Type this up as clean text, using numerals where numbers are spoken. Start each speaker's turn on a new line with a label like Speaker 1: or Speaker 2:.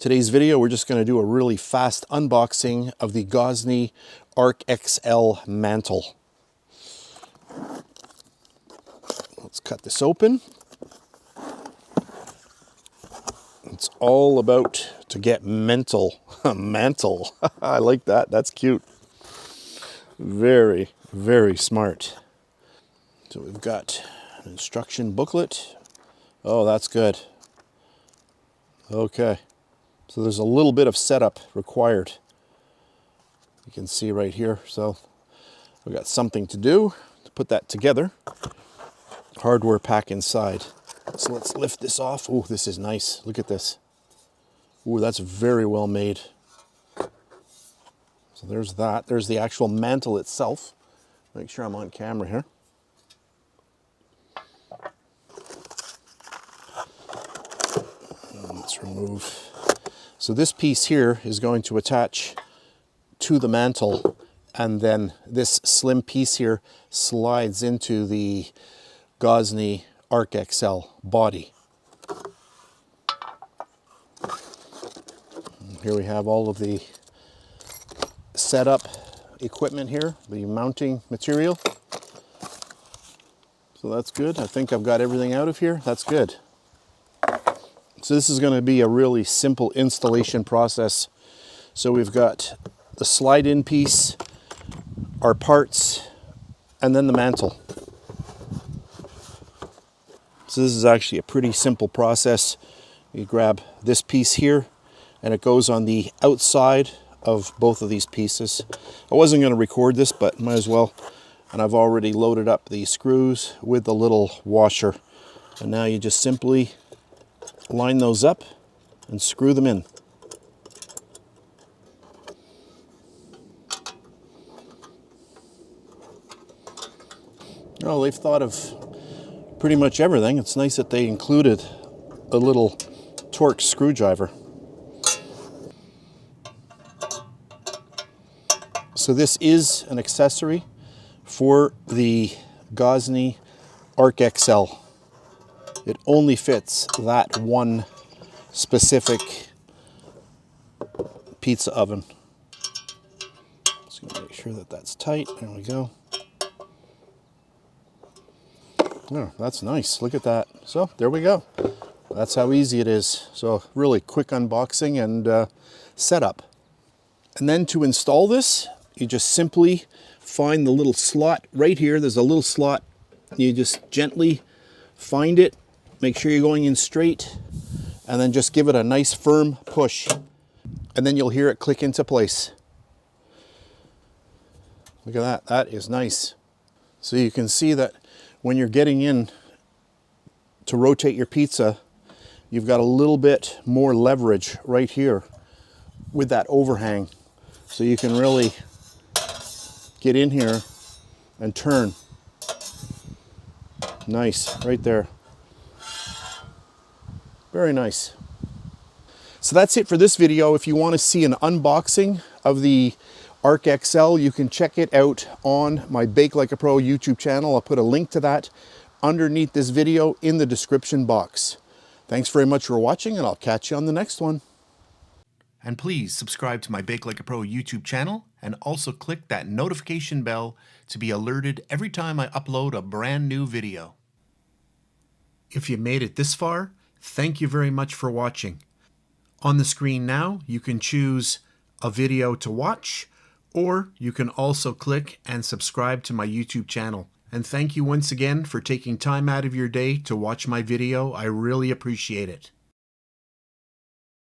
Speaker 1: Today's video, we're just going to do a really fast unboxing of the Gozney Arc XL mantle. Let's cut this open. It's all about to get mental. Mantle. I like that. That's cute. Very, very smart. So we've got an instruction booklet. Oh, that's good. Okay. So there's a little bit of setup required. You can see right here. So we've got something to do to put that together. Hardware pack inside. So let's lift this off. Oh, this is nice. Look at this. Oh, that's very well made. So there's that. There's the actual mantle itself. Make sure I'm on camera here. And let's remove. So this piece here is going to attach to the mantle, and then this slim piece here slides into the Gozney Arc XL body. And here we have all of the setup equipment here, the mounting material. So that's good. I think I've got everything out of here. That's good. So this is going to be a really simple installation process. So we've got the slide-in piece, our parts, and then the mantle. So this is actually a pretty simple process. You grab this piece here, and it goes on the outside of both of these pieces. I wasn't going to record this, but might as well. And I've already loaded up the screws with the little washer. And now you just simply line those up and screw them in. Well, they've thought of pretty much everything. It's nice that they included a little Torx screwdriver. So this is an accessory for the Gozney Arc XL. It only fits that one specific pizza oven. Just gonna make sure that that's tight. There we go. Oh, that's nice. Look at that. So there we go. That's how easy it is. So really quick unboxing and setup. And then to install this, you just simply find the little slot right here. There's a little slot. You just gently find it. Make sure you're going in straight, and then just give it a nice firm push, and then you'll hear it click into place. Look at that. That is nice. So you can see that when you're getting in to rotate your pizza, you've got a little bit more leverage right here with that overhang. So you can really get in here and turn. Nice, right there. Very nice. So that's it for this video. If you want to see an unboxing of the Arc XL, you can check it out on my Bake Like a Pro YouTube channel. I'll put a link to that underneath this video in the description box. Thanks very much for watching, and I'll catch you on the next one. And please subscribe to my Bake Like a Pro YouTube channel, and also click that notification bell to be alerted every time I upload a brand new video. If you made it this far, thank you very much for watching. On the screen now, you can choose a video to watch, or you can also click and subscribe to my YouTube channel. And thank you once again for taking time out of your day to watch my video. I really appreciate it.